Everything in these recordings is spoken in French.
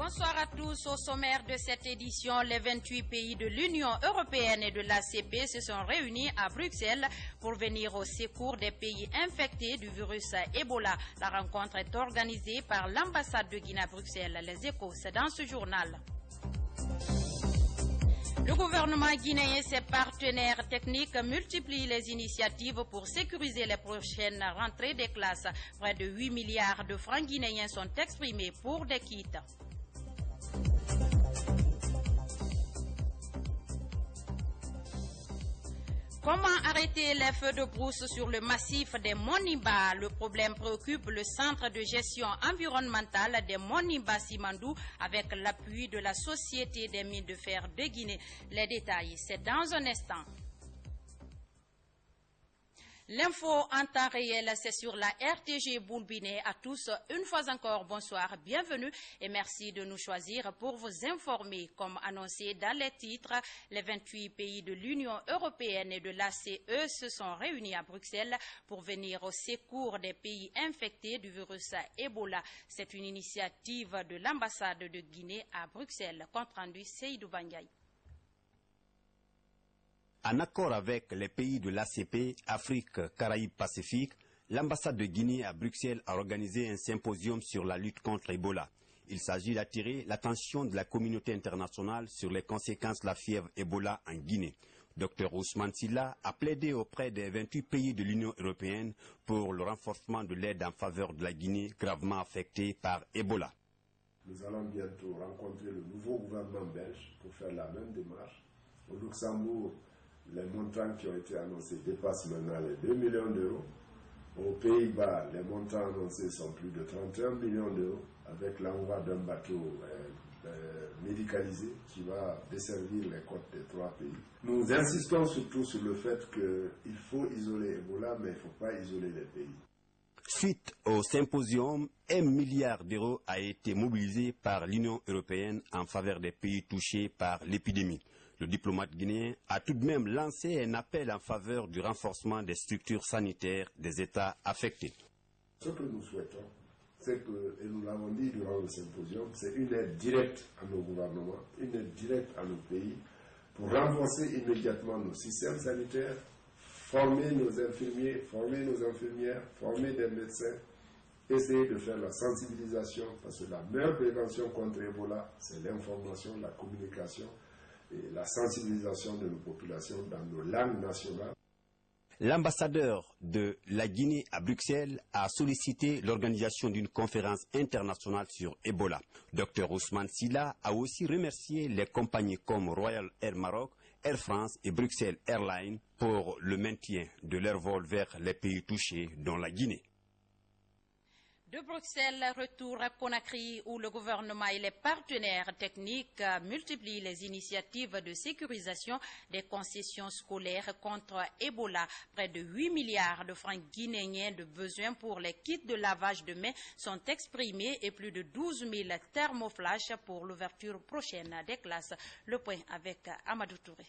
Bonsoir à tous. Au sommaire de cette édition, les 28 pays de l'Union européenne et de l'ACP se sont réunis à Bruxelles pour venir au secours des pays infectés du virus Ebola. La rencontre est organisée par l'ambassade de Guinée à Bruxelles. Les Échos, c'est dans ce journal. Le gouvernement guinéen et ses partenaires techniques multiplient les initiatives pour sécuriser les prochaines rentrées des classes. Près de 8 milliards de francs guinéens sont exprimés pour des kits. Comment arrêter les feux de brousse sur le massif des Monimba? Le problème préoccupe le centre de gestion environnementale des Monimba Simandou avec l'appui de la Société des mines de fer de Guinée. Les détails, c'est dans un instant. L'info en temps réel, c'est sur la RTG Boulbiné. À tous, une fois encore, bonsoir, bienvenue et merci de nous choisir pour vous informer. Comme annoncé dans les titres, les 28 pays de l'Union européenne et de l'ACE se sont réunis à Bruxelles pour venir au secours des pays infectés du virus Ebola. C'est une initiative de l'ambassade de Guinée à Bruxelles. Compte rendu Seydou Bangaï. En accord avec les pays de l'ACP, Afrique, Caraïbes, Pacifique, l'ambassade de Guinée à Bruxelles a organisé un symposium sur la lutte contre Ebola. Il s'agit d'attirer l'attention de la communauté internationale sur les conséquences de la fièvre Ebola en Guinée. Dr Ousmane Sylla a plaidé auprès des 28 pays de l'Union européenne pour le renforcement de l'aide en faveur de la Guinée gravement affectée par Ebola. Nous allons bientôt rencontrer le nouveau gouvernement belge pour faire la même démarche. Au Luxembourg, les montants qui ont été annoncés dépassent maintenant les 2 millions d'euros. Aux Pays-Bas, les montants annoncés sont plus de 31 millions d'euros avec l'envoi d'un bateau médicalisé qui va desservir les côtes des 3 pays. Nous insistons surtout sur le fait qu'il faut isoler Ebola, mais il ne faut pas isoler les pays. Suite au symposium, 1 milliard d'euros a été mobilisé par l'Union européenne en faveur des pays touchés par l'épidémie. Le diplomate guinéen a tout de même lancé un appel en faveur du renforcement des structures sanitaires des États affectés. Ce que nous souhaitons, c'est que, et nous l'avons dit durant le symposium, c'est une aide directe à nos gouvernements, une aide directe à nos pays, pour renforcer immédiatement nos systèmes sanitaires, former nos infirmiers, former nos infirmières, former des médecins, essayer de faire la sensibilisation, parce que la meilleure prévention contre Ebola, c'est l'information, la communication et la sensibilisation de nos populations dans nos langues nationales. L'ambassadeur de la Guinée à Bruxelles a sollicité l'organisation d'une conférence internationale sur Ebola. Dr Ousmane Sylla a aussi remercié les compagnies comme Royal Air Maroc, Air France et Bruxelles Airlines pour le maintien de leurs vols vers les pays touchés, dont la Guinée. De Bruxelles, retour à Conakry où le gouvernement et les partenaires techniques multiplient les initiatives de sécurisation des concessions scolaires contre Ebola. Près de 8 milliards de francs guinéens de besoins pour les kits de lavage de mains sont exprimés et plus de 12 000 thermoflash pour l'ouverture prochaine des classes. Le point avec Amadou Touré.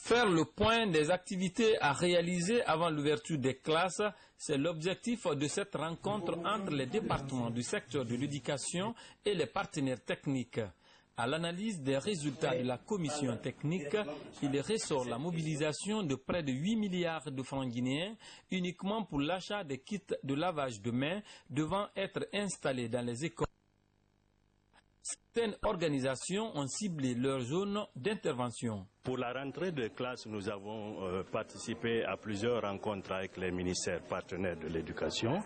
Faire le point des activités à réaliser avant l'ouverture des classes, c'est l'objectif de cette rencontre entre les départements du secteur de l'éducation et les partenaires techniques. À l'analyse des résultats de la commission technique, il ressort la mobilisation de près de 8 milliards de francs guinéens uniquement pour l'achat des kits de lavage de mains devant être installés dans les écoles. Certaines organisations ont ciblé leur zone d'intervention. Pour la rentrée de classe, nous avons participé à plusieurs rencontres avec les ministères partenaires de l'éducation.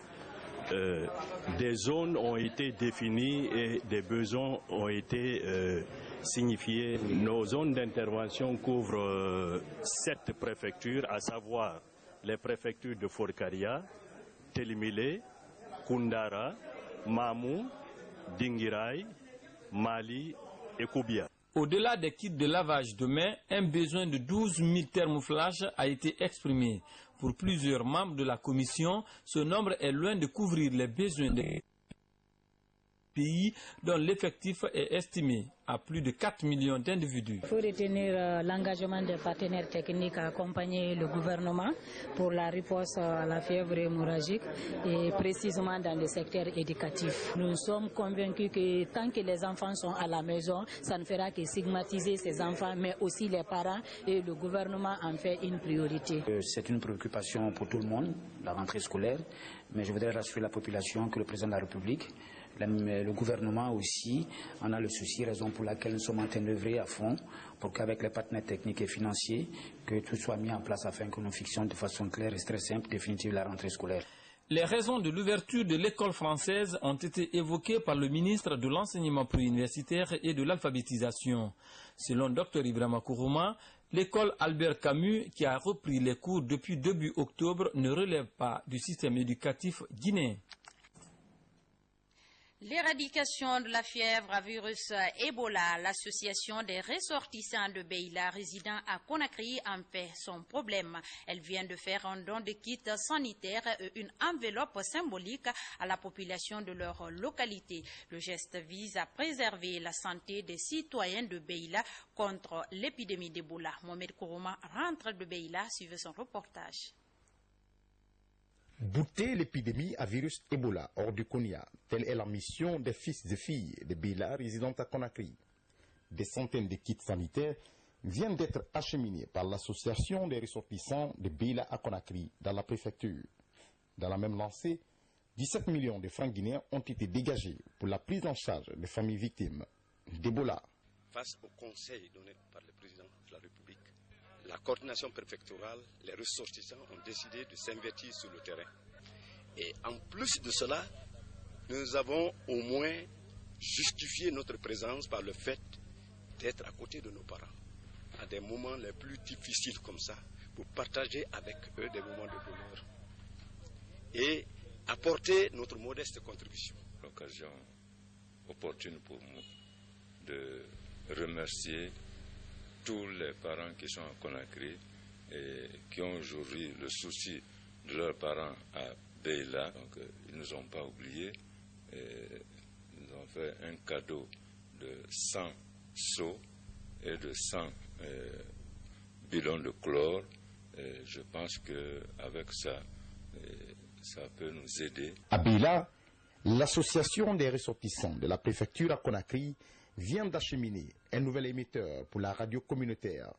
Des zones ont été définies et des besoins ont été signifiés. Nos zones d'intervention couvrent 7 préfectures, à savoir les préfectures de Forcaria, Télimilé, Koundara, Mamou, Dinguiraï, Mali et Koubia. Au-delà des kits de lavage de mains, un besoin de 12 000 thermoflash a été exprimé. Pour plusieurs membres de la commission, ce nombre est loin de couvrir les besoins des... pays dont l'effectif est estimé à plus de 4 millions d'individus. Il faut retenir l'engagement des partenaires techniques à accompagner le gouvernement pour la riposte à la fièvre hémorragique et précisément dans le secteur éducatif. Nous sommes convaincus que tant que les enfants sont à la maison, ça ne fera que stigmatiser ces enfants, mais aussi les parents, et le gouvernement en fait une priorité. C'est une préoccupation pour tout le monde, la rentrée scolaire, mais je voudrais rassurer la population que le président de la République, le gouvernement aussi en a le souci, raison pour laquelle nous sommes en train d'œuvrer à fond pour qu'avec les partenaires techniques et financiers, que tout soit mis en place afin que nous fixions de façon claire et très simple définitive la rentrée scolaire. Les raisons de l'ouverture de l'école française ont été évoquées par le ministre de l'Enseignement préuniversitaire et de l'Alphabétisation. Selon Dr Ibrahima Kourouma, l'école Albert Camus, qui a repris les cours depuis début octobre, ne relève pas du système éducatif guinéen. L'éradication de la fièvre à virus Ebola, l'association des ressortissants de Beila résidant à Conakry en fait son problème. Elle vient de faire un don de kits sanitaires et une enveloppe symbolique à la population de leur localité. Le geste vise à préserver la santé des citoyens de Beila contre l'épidémie d'Ebola. Mohamed Kourouma rentre de Beila, suivez son reportage. Bouter l'épidémie à virus Ebola hors du Konya, telle est la mission des fils et filles de Beila résidant à Conakry. Des centaines de kits sanitaires viennent d'être acheminés par l'association des ressortissants de Beila à Conakry dans la préfecture. Dans la même lancée, 17 millions de francs guinéens ont été dégagés pour la prise en charge des familles victimes d'Ebola. Face au conseil donné par le président de la République, la coordination préfectorale, les ressortissants ont décidé de s'investir sur le terrain. Et en plus de cela, nous avons au moins justifié notre présence par le fait d'être à côté de nos parents, à des moments les plus difficiles comme ça, pour partager avec eux des moments de bonheur et apporter notre modeste contribution. L'occasion opportune pour nous de remercier tous les parents qui sont à Conakry et qui ont aujourd'hui le souci de leurs parents à Beila. Donc, ils ne nous ont pas oubliés. Ils nous ont fait un cadeau de 100 seaux et de 100 bidons de chlore. Et je pense qu'avec ça, ça peut nous aider. À Beila, l'association des ressortissants de la préfecture à Conakry vient d'acheminer un nouvel émetteur pour la radio communautaire.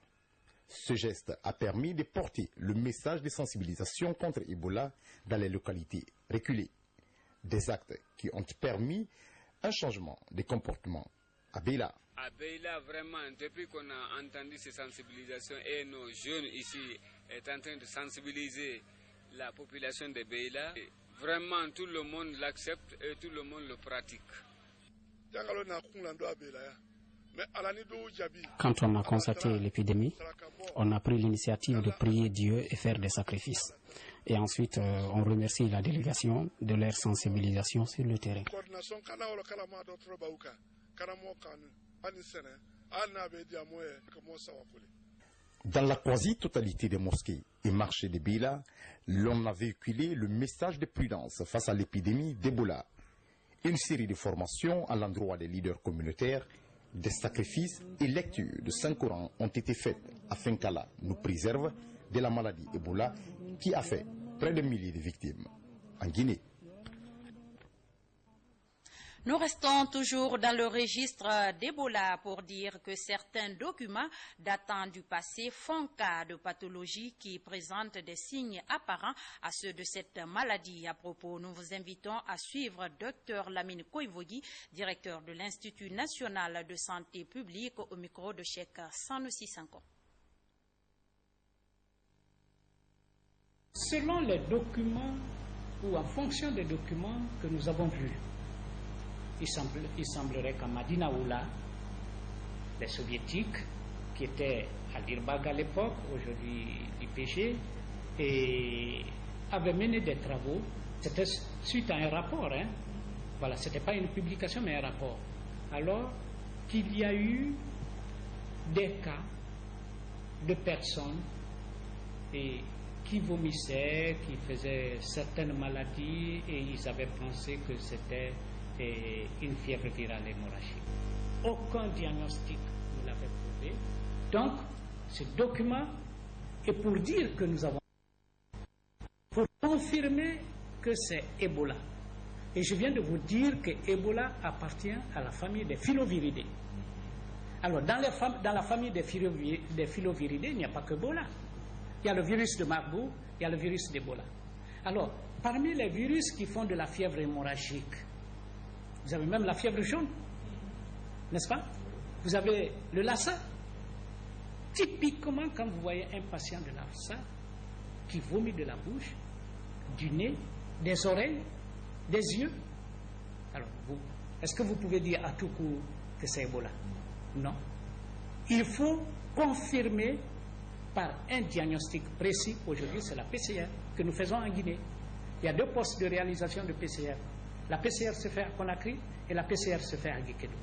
Ce geste a permis de porter le message de sensibilisation contre Ebola dans les localités reculées. Des actes qui ont permis un changement de comportement à Beila. À Beila, vraiment, depuis qu'on a entendu ces sensibilisations et nos jeunes ici est en train de sensibiliser la population de Beila, vraiment tout le monde l'accepte et tout le monde le pratique. Quand on a constaté l'épidémie, on a pris l'initiative de prier Dieu et faire des sacrifices. Et ensuite, on remercie la délégation de leur sensibilisation sur le terrain. Dans la quasi-totalité des mosquées et marchés de Beila, l'on a véhiculé le message de prudence face à l'épidémie d'Ebola. Une série de formations à l'endroit des leaders communautaires, des sacrifices et lectures de Saint-Coran ont été faites afin qu'Allah nous préserve de la maladie Ebola qui a fait près de milliers de victimes en Guinée. Nous restons toujours dans le registre d'Ebola pour dire que certains documents datant du passé font cas de pathologies qui présentent des signes apparents à ceux de cette maladie. À propos, nous vous invitons à suivre Dr Lamine Koivogi, directeur de l'Institut national de santé publique, au micro de Cheikh Sanoussi Sanko. Selon les documents ou en fonction des documents que nous avons vus, il semblerait qu'à Madina Oula, les soviétiques, qui étaient à Dirbag à l'époque, aujourd'hui IPG, et avaient mené des travaux. C'était suite à un rapport, Voilà, ce n'était pas une publication, mais un rapport. Alors qu'il y a eu des cas de personnes qui vomissaient, qui faisaient certaines maladies, et ils avaient pensé que c'était une fièvre virale hémorragique. Aucun diagnostic ne l'avait prouvé. Donc, ce document est pour dire que nous avons... pour confirmer que c'est Ebola. Et je viens de vous dire que Ebola appartient à la famille des filoviridés. Alors, dans la famille des filoviridés, il n'y a pas que Ebola. Il y a le virus de Marburg, il y a le virus d'Ebola. Alors, parmi les virus qui font de la fièvre hémorragique, vous avez même la fièvre jaune, n'est-ce pas? Vous avez le Lassa. Typiquement, quand vous voyez un patient de Lassa qui vomit de la bouche, du nez, des oreilles, des yeux, alors est-ce que vous pouvez dire à tout coup que c'est Ebola? Non. Il faut confirmer par un diagnostic précis. Aujourd'hui, c'est la PCR que nous faisons en Guinée. Il y a 2 postes de réalisation de PCR. La PCR se fait à Conakry et la PCR se fait à Guékédou.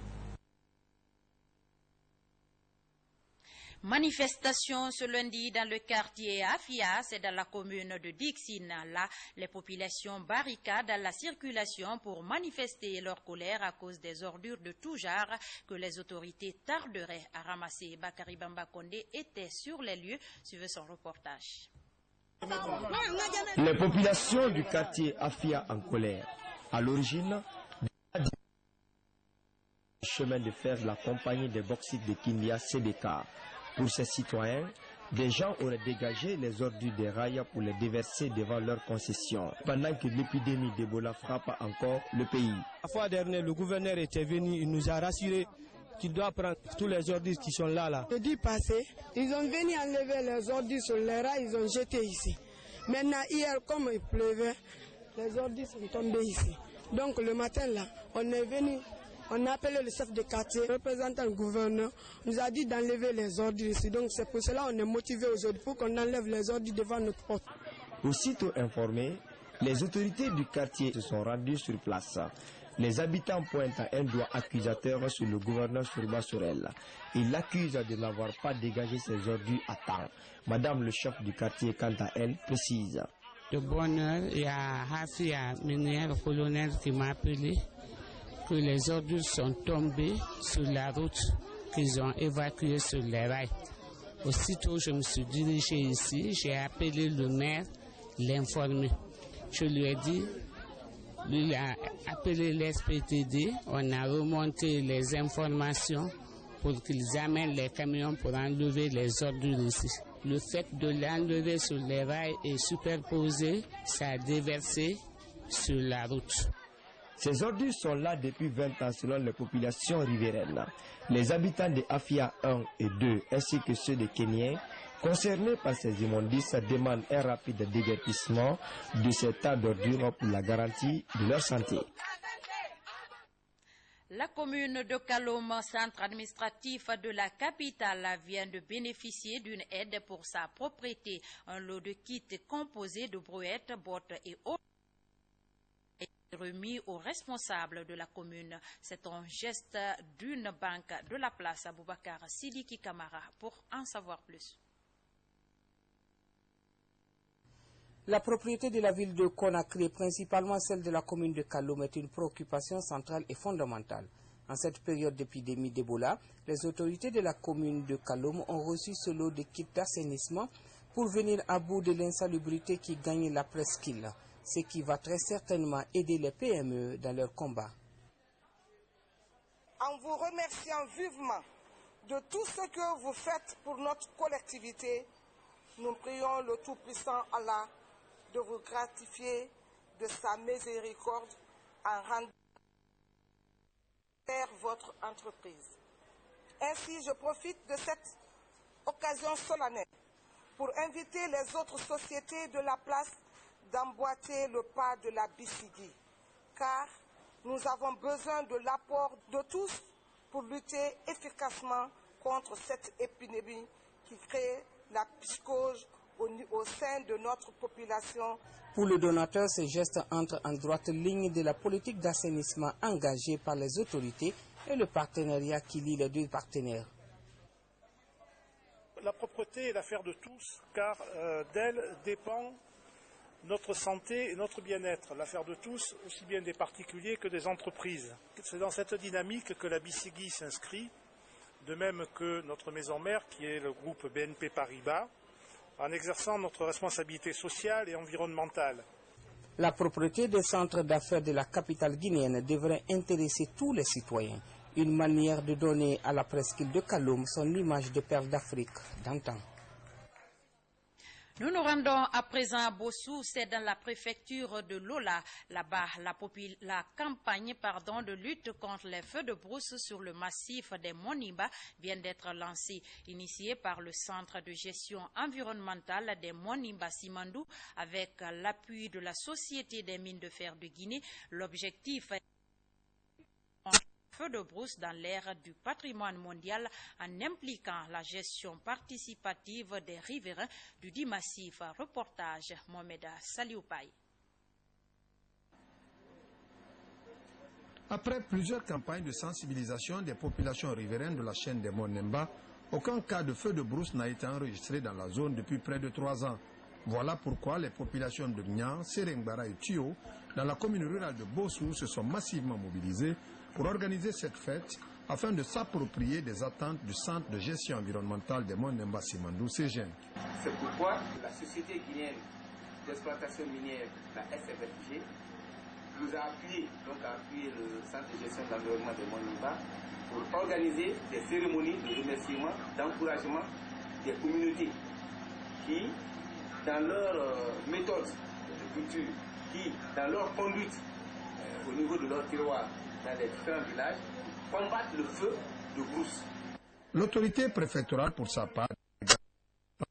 Manifestation ce lundi dans le quartier Afia, c'est dans la commune de Dixine. Là, les populations barricadent la circulation pour manifester leur colère à cause des ordures de tout genre que les autorités tarderaient à ramasser. Bakary Bamba Kondé était sur les lieux. Suivez son reportage. Les populations du quartier Afia en colère. À l'origine, du chemin de fer de la compagnie des bauxites de Kindia CDK. Pour ces citoyens, des gens auraient dégagé les ordures des rails pour les déverser devant leurs concessions, pendant que l'épidémie d'Ebola frappe encore le pays. La fois dernière, le gouverneur était venu, il nous a rassuré qu'il doit prendre tous les ordures qui sont là. Jeudi passé, ils ont venu enlever les ordures sur les rails, ils ont jeté ici. Maintenant, hier, comme il pleuvait, les ordures sont tombées ici. Donc le matin là, on est venu. On a appelé le chef de quartier, le représentant du gouverneur, nous a dit d'enlever les ordures ici. Donc c'est pour cela qu'on est motivé aujourd'hui pour qu'on enlève les ordures devant notre porte. Aussitôt informés, les autorités du quartier se sont rendues sur place. Les habitants pointent un doigt accusateur sur le gouverneur Surba Sorel. Ils l'accusent de n'avoir pas dégagé ses ordures à temps. Madame le chef du quartier, quant à elle, précise. De bonne heure, il y a Hafia Minière, le colonel, qui m'a appelé que les ordures sont tombées sur la route qu'ils ont évacuées sur les rails. Aussitôt, je me suis dirigé ici, j'ai appelé le maire, l'informer. Je lui ai dit, lui il a appelé l'SPTD, on a remonté les informations pour qu'ils amènent les camions pour enlever les ordures ici. Le fait de l'enlever sur les rails et superposer, ça a déversé sur la route. Ces ordures sont là depuis 20 ans selon les populations riveraines. Les habitants de Afia 1 et 2 ainsi que ceux de Kenyans concernés par ces immondices demandent un rapide déguerpissement de ces tas d'ordures pour la garantie de leur santé. La commune de Kalom, centre administratif de la capitale, vient de bénéficier d'une aide pour sa propriété. Un lot de kits composé de brouettes, bottes et autres remis aux responsables de la commune. C'est un geste d'une banque de la place Boubacar Sidiki Kamara. Pour en savoir plus. La propriété de la ville de Conakry, principalement celle de la commune de Kalom, est une préoccupation centrale et fondamentale. En cette période d'épidémie d'Ebola, les autorités de la commune de Kalom ont reçu ce lot de kits d'assainissement pour venir à bout de l'insalubrité qui gagne la presqu'île, ce qui va très certainement aider les PME dans leur combat. En vous remerciant vivement de tout ce que vous faites pour notre collectivité, nous prions le Tout-Puissant Allah de vous gratifier de sa miséricorde en rendant votre entreprise. Ainsi, je profite de cette occasion solennelle pour inviter les autres sociétés de la place d'emboîter le pas de la BCD, car nous avons besoin de l'apport de tous pour lutter efficacement contre cette épidémie qui crée la psychose au sein de notre population. Pour le donateur, ces gestes entrent en droite ligne de la politique d'assainissement engagée par les autorités et le partenariat qui lie les deux partenaires. La propreté est l'affaire de tous, car d'elle dépend notre santé et notre bien-être, l'affaire de tous, aussi bien des particuliers que des entreprises. C'est dans cette dynamique que la BCGI s'inscrit, de même que notre maison mère, qui est le groupe BNP Paribas, en exerçant notre responsabilité sociale et environnementale. La propreté des centres d'affaires de la capitale guinéenne devrait intéresser tous les citoyens. Une manière de donner à la presqu'île de Kaloum son image de perle d'Afrique d'antan. Nous nous rendons à présent à Bossou, c'est dans la préfecture de Lola. Là-bas, la campagne de lutte contre les feux de brousse sur le massif des Monimba vient d'être lancée, initiée par le Centre de gestion environnementale des Monimba Simandou avec l'appui de la Société des mines de fer de Guinée. L'objectif est feu de brousse dans l'ère du patrimoine mondial en impliquant la gestion participative des riverains du dit massif. Reportage Mohamed Salioupaï. Après plusieurs campagnes de sensibilisation des populations riveraines de la chaîne des Monimba, aucun cas de feu de brousse n'a été enregistré dans la zone depuis près de 3 ans. Voilà pourquoi les populations de Nyan, Serengbara et Tio, dans la commune rurale de Bossou, se sont massivement mobilisées pour organiser cette fête afin de s'approprier des attentes du Centre de gestion environnementale des Monimba Simandou, CGEN. C'est pourquoi la Société guinéenne d'exploitation minière, la SFFG, nous a appuyé, le Centre de gestion de l'environnement des Monimba pour organiser des cérémonies de remerciement, d'encouragement des communautés qui, dans leur méthode de culture, qui, dans leur conduite au niveau de leur terroir, dans les différents villages, combattent le feu de brousse. L'autorité préfectorale, pour sa part, la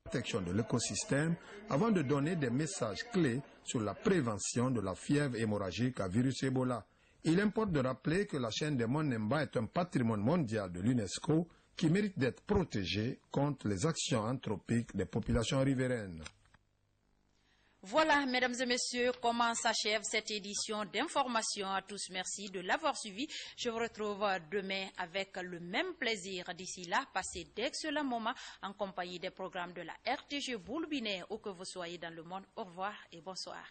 protection de l'écosystème avant de donner des messages clés sur la prévention de la fièvre hémorragique à virus Ebola. Il importe de rappeler que la chaîne des Monimba est un patrimoine mondial de l'UNESCO qui mérite d'être protégé contre les actions anthropiques des populations riveraines. Voilà, mesdames et messieurs, comment s'achève cette édition d'information. À tous, merci de l'avoir suivi. Je vous retrouve demain avec le même plaisir. D'ici là, passez d'excellents moments en compagnie des programmes de la RTG Boulbiné, où que vous soyez dans le monde. Au revoir et bonsoir.